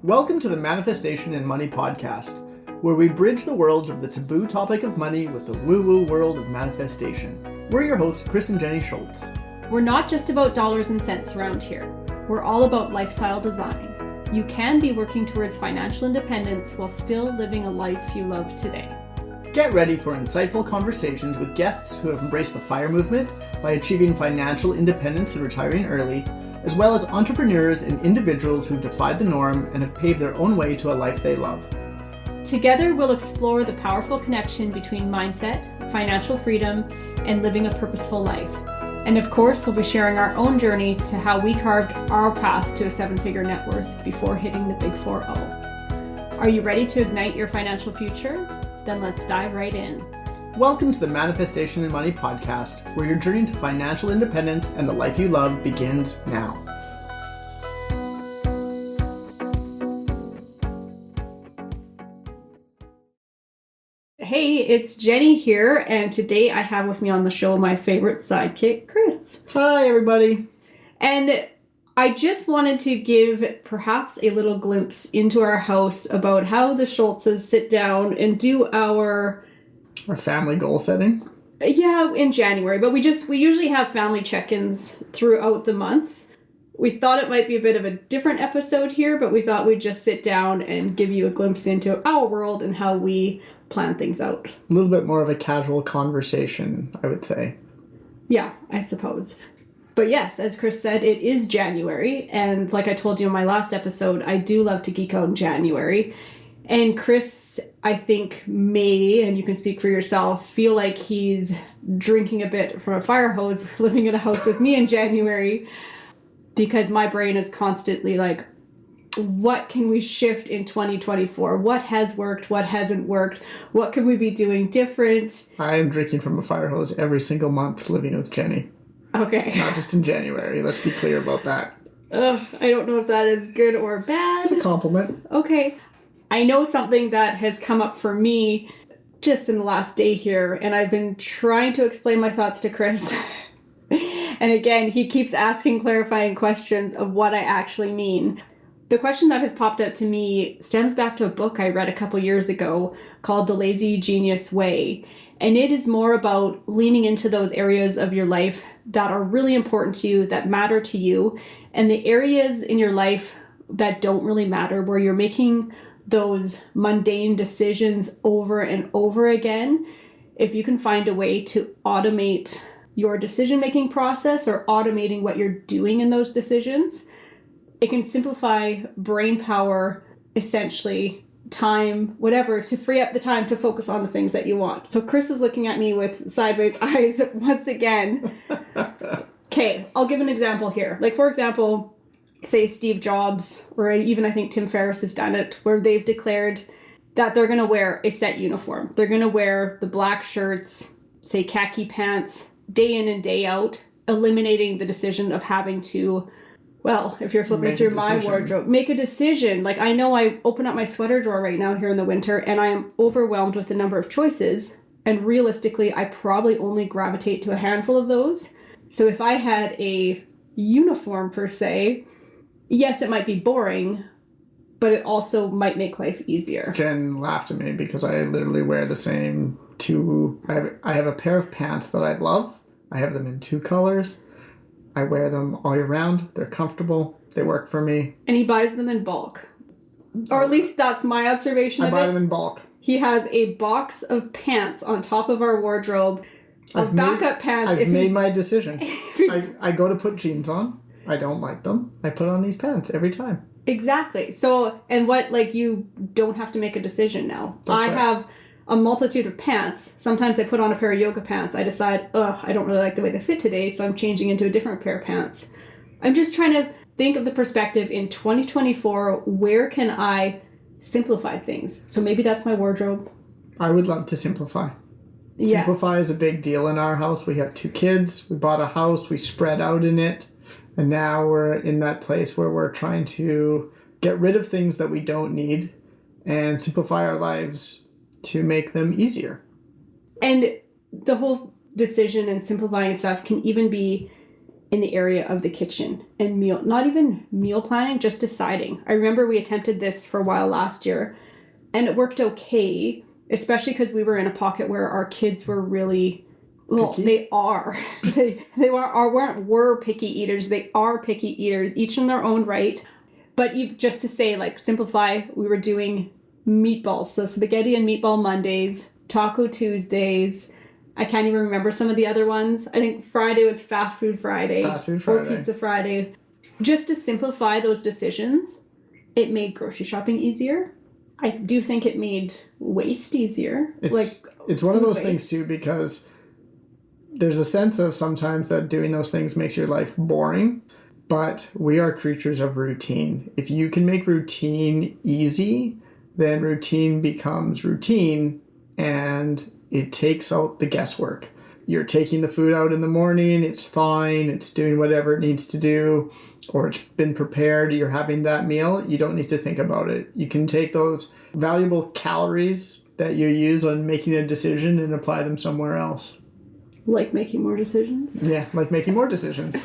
Welcome to the Manifestation and Money podcast, where we bridge the worlds of the taboo topic of money with the woo-woo world of manifestation. We're your hosts, Chris and Jenni Schultz. We're not just about dollars and cents around here. We're all about lifestyle design. You can be working towards financial independence while still living a life you love today. Get ready for insightful conversations with guests who have embraced the FIRE movement by achieving financial independence and retiring early, as well as entrepreneurs and individuals who defied the norm and have paved their own way to a life they love. Together, we'll explore the powerful connection between mindset, financial freedom, and living a purposeful life. And of course, we'll be sharing our own journey to how we carved our path to a seven-figure net worth before hitting the big 4-0. Are you ready to ignite your financial future? Then let's dive right in. Welcome to the Manifestation and Money podcast, where your journey to financial independence and the life you love begins now. Hey, it's Jenni here, and today I have with me on the show my favorite sidekick, Chris. Hi, everybody. And I just wanted to give perhaps a little glimpse into our house about how the Schultzes sit down and do our family goal setting. Yeah, in January, but we usually have family check-ins throughout the months. We thought it might be a bit of a different episode here, but we thought we'd just sit down and give you a glimpse into our world and how we plan things out. A little bit more of a casual conversation, I would say. Yeah, I suppose. But yes, as Chris said, it is January, and like I told you in my last episode, I do love to geek out in January. And Chris, I think, may, and you can speak for yourself, feel like he's drinking a bit from a fire hose living in a house with me in January, because my brain is constantly like, what can we shift in 2024? What has worked? What hasn't worked? What can we be doing different? I am drinking from a fire hose every single month living with Jenni. Okay. Not just in January. Let's be clear about that. I don't know if that is good or bad. It's a compliment. Okay. I know something that has come up for me just in the last day here, and I've been trying to explain my thoughts to Chris. And again, he keeps asking clarifying questions of what I actually mean. The question that has popped up to me stems back to a book I read a couple years ago called The Lazy Genius Way. And it is more about leaning into those areas of your life that are really important to you, that matter to you, and the areas in your life that don't really matter, where you're making those mundane decisions over and over again. If you can find a way to automate your decision-making process or automating what you're doing in those decisions, it can simplify brain power, essentially time, whatever, to free up the time to focus on the things that you want. So Chris is looking at me with sideways eyes once again. Okay, I'll give an example here. Like, for example, say Steve Jobs, or even I think Tim Ferriss has done it, where they've declared that they're going to wear a set uniform. They're going to wear the black shirts, say khaki pants, day in and day out, eliminating the decision of having to, well, if you're flipping through my wardrobe, make a decision. Like, I know I open up my sweater drawer right now here in the winter, and I am overwhelmed with the number of choices. And realistically, I probably only gravitate to a handful of those. So if I had a uniform per se, yes, it might be boring, but it also might make life easier. Jen laughed at me because I literally wear the same two. I have a pair of pants that I love. I have them in two colors. I wear them all year round. They're comfortable. They work for me. And he buys them in bulk. Or at least that's my observation of it. I buy them in bulk. He has a box of pants on top of our wardrobe of backup pants. I've made my decision. I go to put jeans on. I don't like them. I put on these pants every time. Exactly. So, and what, like, you don't have to make a decision now. That's right. Have a multitude of pants. Sometimes I put on a pair of yoga pants. I decide, I don't really like the way they fit today, so I'm changing into a different pair of pants. I'm just trying to think of the perspective in 2024, where can I simplify things? So maybe that's my wardrobe. I would love to simplify. Yes. Simplify is a big deal in our house. We have 2 kids. We bought a house. We spread out in it. And now we're in that place where we're trying to get rid of things that we don't need and simplify our lives to make them easier. And the whole decision and simplifying stuff can even be in the area of the kitchen and not even meal planning, just deciding. I remember we attempted this for a while last year and it worked okay, especially because we were in a pocket where our kids were really, well, picky? They are. were picky eaters. They are picky eaters, each in their own right. But just to say, like, simplify, we were doing meatballs. So spaghetti and meatball Mondays, Taco Tuesdays. I can't even remember some of the other ones. I think Friday was Fast Food Friday. Or Pizza Friday. Just to simplify those decisions, it made grocery shopping easier. I do think it made waste easier. It's one of those things, too, because there's a sense of sometimes that doing those things makes your life boring. But we are creatures of routine. If you can make routine easy, then routine becomes routine and it takes out the guesswork. You're taking the food out in the morning, it's thawing, it's doing whatever it needs to do, or it's been prepared, you're having that meal, you don't need to think about it. You can take those valuable calories that you use on making a decision and apply them somewhere else. Like making more decisions? Yeah, like making more decisions.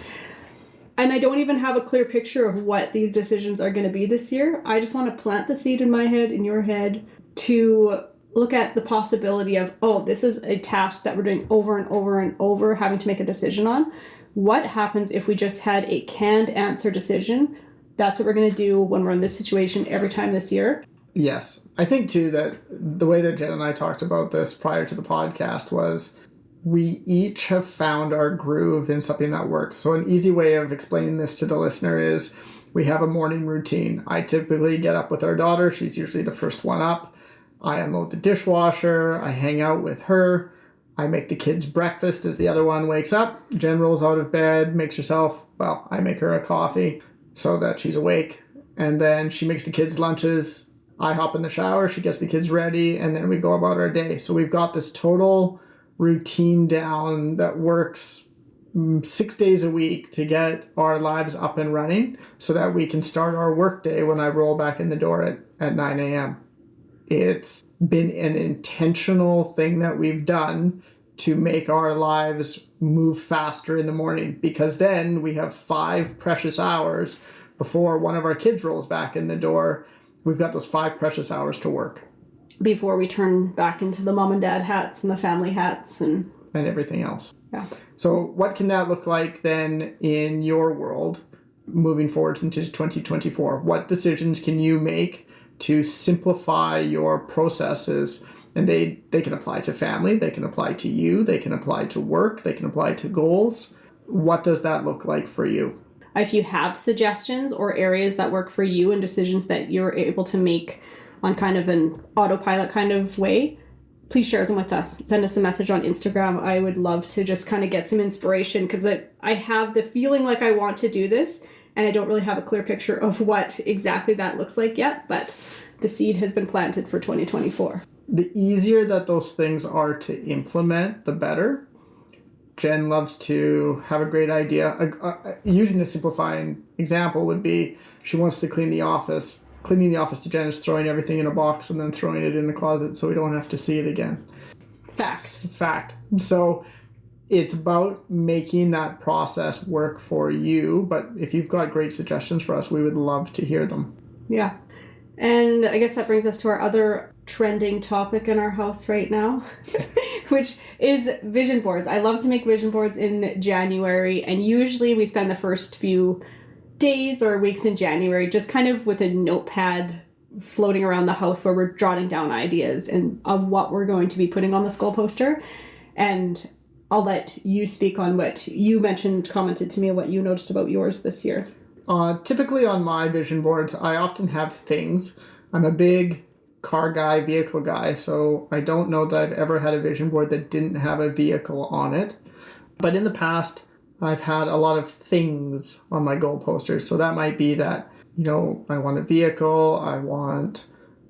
And I don't even have a clear picture of what these decisions are going to be this year. I just want to plant the seed in my head, in your head, to look at the possibility of, oh, this is a task that we're doing over and over and over, having to make a decision on. What happens if we just had a canned answer decision? That's what we're going to do when we're in this situation every time this year. Yes. I think, too, that the way that Jen and I talked about this prior to the podcast was we each have found our groove in something that works. So an easy way of explaining this to the listener is we have a morning routine. I typically get up with our daughter. She's usually the first one up. I unload the dishwasher. I hang out with her. I make the kids breakfast as the other one wakes up. Jen rolls out of bed, makes herself, well, I make her a coffee so that she's awake. And then she makes the kids lunches. I hop in the shower. She gets the kids ready. And then we go about our day. So we've got this total routine down that works 6 days a week to get our lives up and running so that we can start our work day when I roll back in the door at 9 a.m. It's been an intentional thing that we've done to make our lives move faster in the morning, because then we have 5 precious hours before one of our kids rolls back in the door. We've got those 5 precious hours to work. Before we turn back into the mom and dad hats and the family hats and everything else. Yeah. So what can that look like then in your world moving forward into 2024? What decisions can you make to simplify your processes? And they can apply to family, they can apply to you, they can apply to work, they can apply to goals. What does that look like for you? If you have suggestions or areas that work for you and decisions that you're able to make on kind of an autopilot kind of way, please share them with us. Send us a message on Instagram. I would love to just kind of get some inspiration, because I have the feeling like I want to do this and I don't really have a clear picture of what exactly that looks like yet, but the seed has been planted for 2024. The easier that those things are to implement, the better. Jen loves to have a great idea. Using a simplifying example would be she wants to clean the office. Cleaning the office to Jen is throwing everything in a box and then throwing it in the closet so we don't have to see it again. Fact. So it's about making that process work for you. But if you've got great suggestions for us, we would love to hear them. Yeah. And I guess that brings us to our other trending topic in our house right now, which is vision boards. I love to make vision boards in January, and usually we spend the first few days or weeks in January just kind of with a notepad floating around the house where we're jotting down ideas and of what we're going to be putting on the skull poster. And I'll let you speak on what you commented to me, what you noticed about yours this year. Typically on my vision boards, I often have things. I'm a big car guy, vehicle guy, so I don't know that I've ever had a vision board that didn't have a vehicle on it. But in the past, I've had a lot of things on my goal posters. So that might be that, I want a vehicle,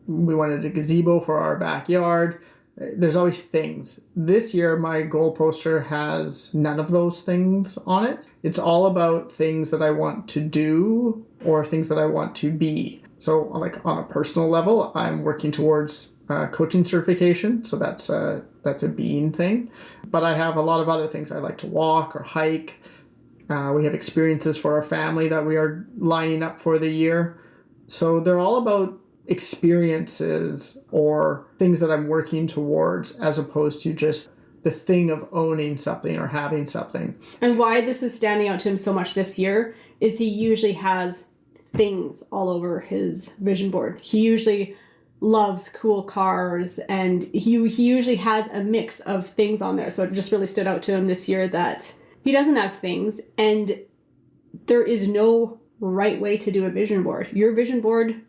we wanted a gazebo for our backyard. There's always things. This year, my goal poster has none of those things on it. It's all about things that I want to do or things that I want to be. So like on a personal level, I'm working towards coaching certification. So that's a being thing. But I have a lot of other things. I like to walk or hike. We have experiences for our family that we are lining up for the year. So they're all about experiences or things that I'm working towards, as opposed to just the thing of owning something or having something. And why this is standing out to him so much this year is he usually has things all over his vision board. He usually loves cool cars, and he usually has a mix of things on there. So it just really stood out to him this year that he doesn't have things, and there is no right way to do a vision board. Your vision board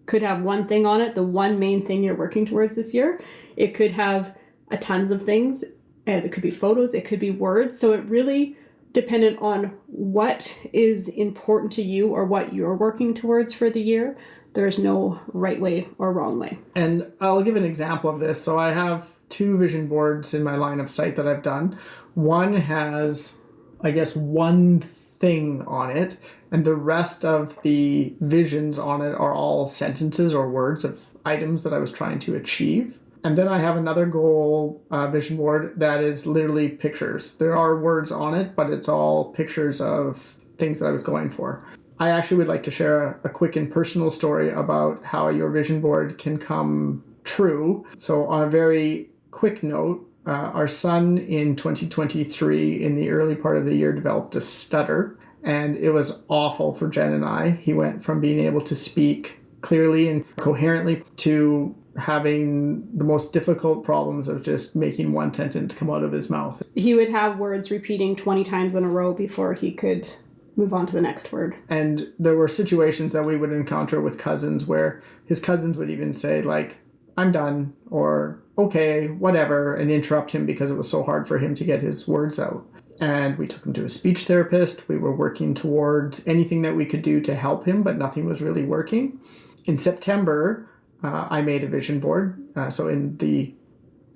could have one thing on it, the one main thing you're working towards this year. It could have a tons of things, and it could be photos, it could be words. So it really depended on what is important to you or what you're working towards for the year. There's no right way or wrong way. And I'll give an example of this. So I have 2 vision boards in my line of sight that I've done. One has, I guess, one thing on it, and the rest of the visions on it are all sentences or words of items that I was trying to achieve. And then I have another goal vision board that is literally pictures. There are words on it, but it's all pictures of things that I was going for. I actually would like to share a quick and personal story about how your vision board can come true. So on a very quick note, our son in 2023, in the early part of the year, developed a stutter, and it was awful for Jen and I. He went from being able to speak clearly and coherently to having the most difficult problems of just making one sentence come out of his mouth. He would have words repeating 20 times in a row before he could move on to the next word. And there were situations that we would encounter with cousins where his cousins would even say, like, I'm done, or okay, whatever, and interrupt him because it was so hard for him to get his words out. And we took him to a speech therapist. We were working towards anything that we could do to help him, but nothing was really working. In September, I made a vision board. So in the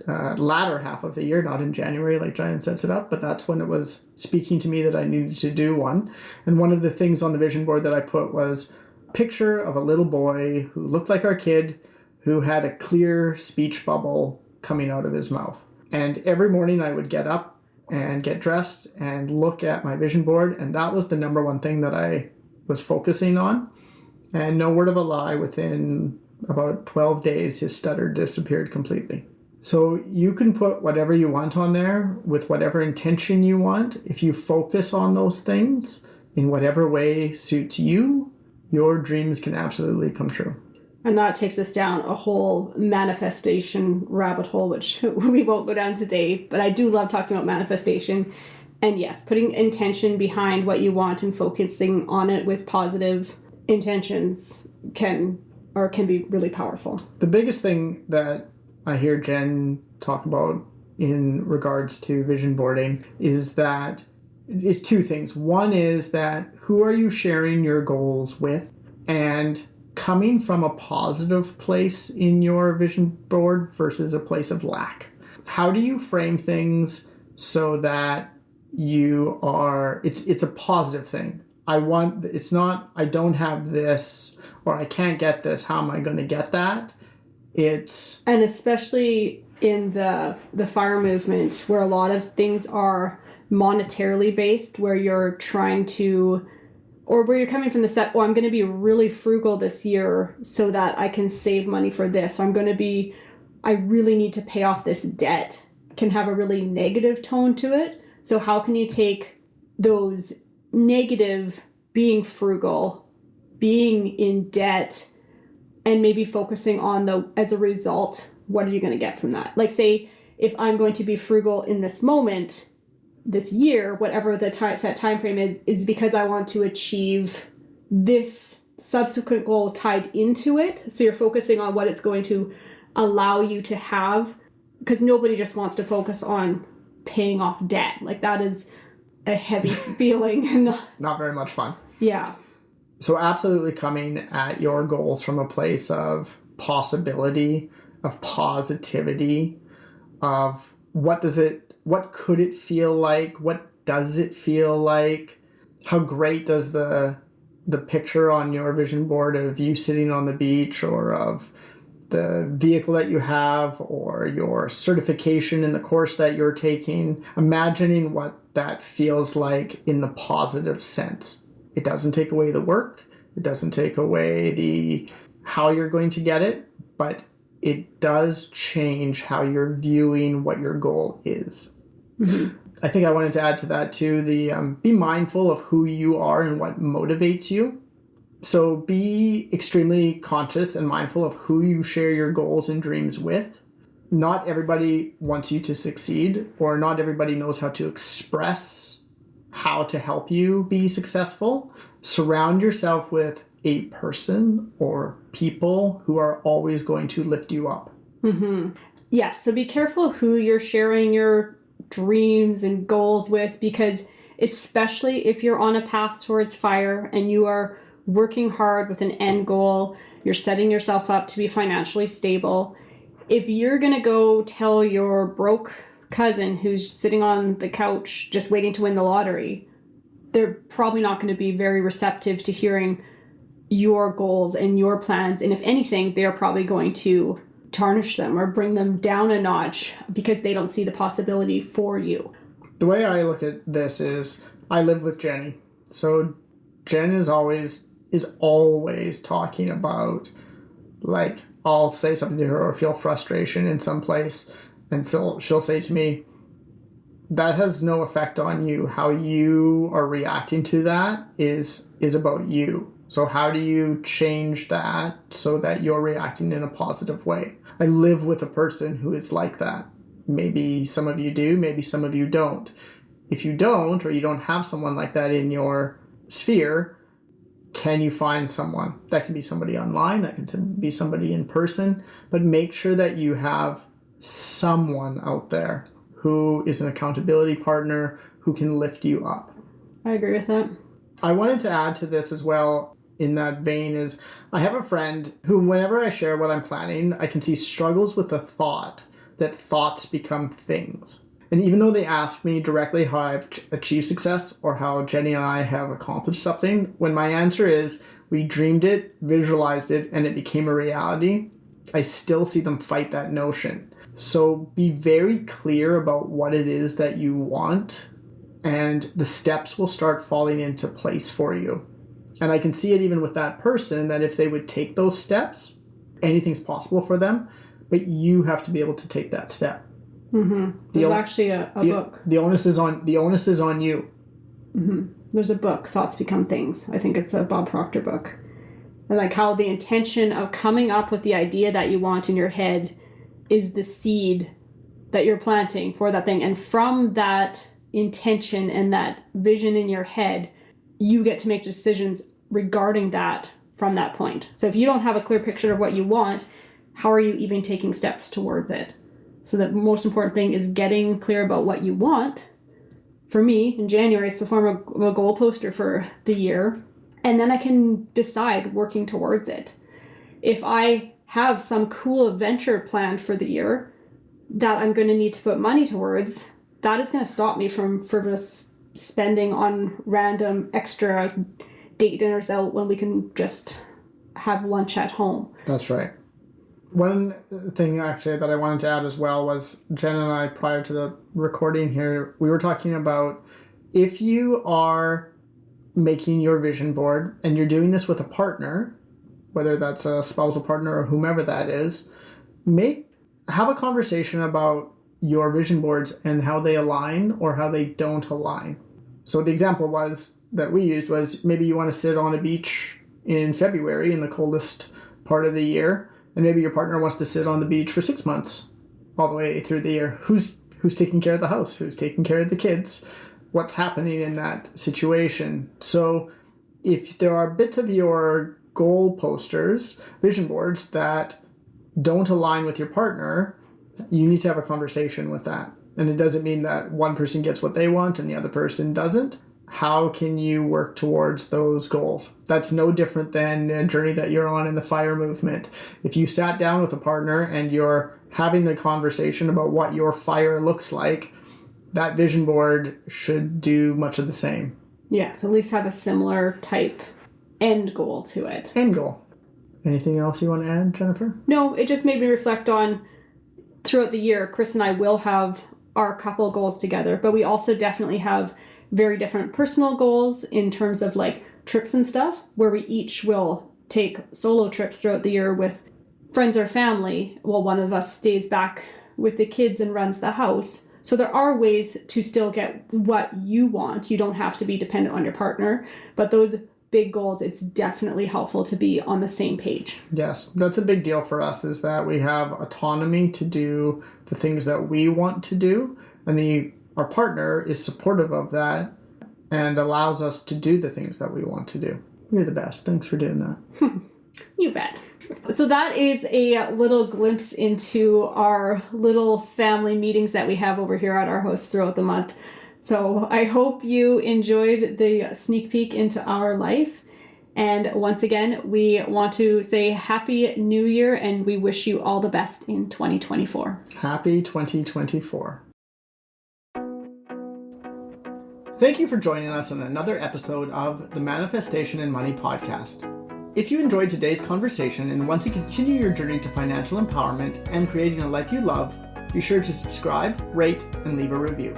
latter half of the year, not in January like Giant sets it up, but that's when it was speaking to me that I needed to do one. And one of the things on the vision board that I put was a picture of a little boy who looked like our kid, who had a clear speech bubble coming out of his mouth. And every morning I would get up and get dressed and look at my vision board, and that was the number one thing that I was focusing on. And no word of a lie, within about 12 days, his stutter disappeared completely. So you can put whatever you want on there with whatever intention you want. If you focus on those things in whatever way suits you, your dreams can absolutely come true. And that takes us down a whole manifestation rabbit hole, which we won't go down today, but I do love talking about manifestation. And yes, putting intention behind what you want and focusing on it with positive intentions can be really powerful. The biggest thing that I hear Jen talk about in regards to vision boarding is 2 things. One is that who are you sharing your goals with, and coming from a positive place in your vision board versus a place of lack. How do you frame things so that it's a positive thing? It's not, I don't have this, or I can't get this, how am I going to get that? And especially in the FIRE movement, where a lot of things are monetarily based, where you're trying to, or where you're coming from the set, I'm going to be really frugal this year so that I can save money for this. I really need to pay off this debt, can have a really negative tone to it. So how can you take those negative, being frugal, being in debt, and maybe focusing on as a result, what are you going to get from that? Like, say, if I'm going to be frugal in this moment, this year, whatever the set time frame is because I want to achieve this subsequent goal tied into it. So you're focusing on what it's going to allow you to have, because nobody just wants to focus on paying off debt. Like, that is a heavy feeling. Not very much fun. Yeah. So absolutely coming at your goals from a place of possibility, of positivity, of what could it feel like? What does it feel like? How great does the picture on your vision board of you sitting on the beach, or of the vehicle that you have or your certification in the course that you're taking, imagining what that feels like in the positive sense. It doesn't take away the work. It doesn't take away the how you're going to get it, but it does change how you're viewing what your goal is. Mm-hmm. I think I wanted to add to that too, the be mindful of who you are and what motivates you. So be extremely conscious and mindful of who you share your goals and dreams with. Not everybody wants you to succeed, or not everybody knows how to express how to help you be successful. Surround yourself with a person or people who are always going to lift you up. Mm-hmm. Yes, so be careful who you're sharing your dreams and goals with, because especially if you're on a path towards fire and you are working hard with an end goal, you're setting yourself up to be financially stable. If you're going to go tell your broke cousin who's sitting on the couch just waiting to win the lottery, they're probably not going to be very receptive to hearing your goals and your plans. And if anything, they're probably going to tarnish them or bring them down a notch because they don't see the possibility for you. The way I look at this is I live with Jenny. So Jen is always talking about, like, I'll say something to her or feel frustration in some place, and so she'll say to me, that has no effect on you. How you are reacting to that is about you. So how do you change that so that you're reacting in a positive way? I live with a person who is like that. Maybe some of you do, maybe some of you don't. If you don't, or you don't have someone like that in your sphere, can you find someone? That can be somebody online, that can be somebody in person, but make sure that you have someone out there who is an accountability partner who can lift you up. I agree with that. I wanted to add to this as well in that vein is I have a friend who, whenever I share what I'm planning, I can see struggles with the thought that thoughts become things. And even though they ask me directly how I've achieved success or how Jenny and I have accomplished something, when my answer is we dreamed it, visualized it, and it became a reality, I still see them fight that notion. So be very clear about what it is that you want, and the steps will start falling into place for you. And I can see it even with that person, that if they would take those steps, anything's possible for them, but you have to be able to take that step. Mm-hmm. There's actually a book. The onus is on you. Mm-hmm. There's a book, Thoughts Become Things. I think it's a Bob Proctor book. And like how the intention of coming up with the idea that you want in your head is the seed that you're planting for that thing. And from that intention and that vision in your head, you get to make decisions regarding that from that point. So if you don't have a clear picture of what you want, how are you even taking steps towards it? So the most important thing is getting clear about what you want. For me, in January, it's the form of a goal poster for the year. And then I can decide working towards it. If I have some cool adventure planned for the year that I'm going to need to put money towards, that is going to stop me from frivolous spending on random extra date dinners out when we can just have lunch at home. That's right. One thing actually that I wanted to add as well was Jen and I, prior to the recording here, we were talking about if you are making your vision board and you're doing this with a partner, whether that's a spousal partner or whomever that is, have a conversation about your vision boards and how they align or how they don't align. So the example that we used was maybe you want to sit on a beach in February in the coldest part of the year, and maybe your partner wants to sit on the beach for 6 months all the way through the year. Who's taking care of the house? Who's taking care of the kids? What's happening in that situation? So if there are bits of your goal posters, vision boards that don't align with your partner, you need to have a conversation with that. And it doesn't mean that one person gets what they want and the other person doesn't. How can you work towards those goals? That's no different than the journey that you're on in the FIRE movement. If you sat down with a partner and you're having the conversation about what your FIRE looks like, that vision board should do much of the same. Yes, at least have a similar type end goal to it. End goal. Anything else you want to add, Jennifer? No, it just made me reflect on throughout the year, Chris and I will have our couple goals together, but we also definitely have very different personal goals in terms of like trips and stuff, where we each will take solo trips throughout the year with friends or family, while one of us stays back with the kids and runs the house. So there are ways to still get what you want. You don't have to be dependent on your partner, but those big goals, it's definitely helpful to be on the same page. Yes, that's a big deal for us, is that we have autonomy to do the things that we want to do, and our partner is supportive of that and allows us to do the things that we want to do. You're the best. Thanks for doing that. You bet. So that is a little glimpse into our little family meetings that we have over here at our house throughout the month. So I hope you enjoyed the sneak peek into our life. And once again, we want to say Happy New Year, and we wish you all the best in 2024. Happy 2024. Thank you for joining us on another episode of the Manifestation and Money podcast. If you enjoyed today's conversation and want to continue your journey to financial empowerment and creating a life you love, be sure to subscribe, rate, and leave a review.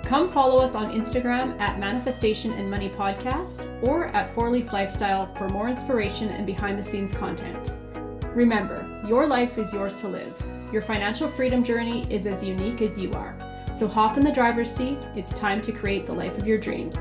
Come follow us on Instagram at Manifestation and Money Podcast or at 4Leaf Lifestyle for more inspiration and behind the scenes content. Remember, your life is yours to live. Your financial freedom journey is as unique as you are. So hop in the driver's seat. It's time to create the life of your dreams.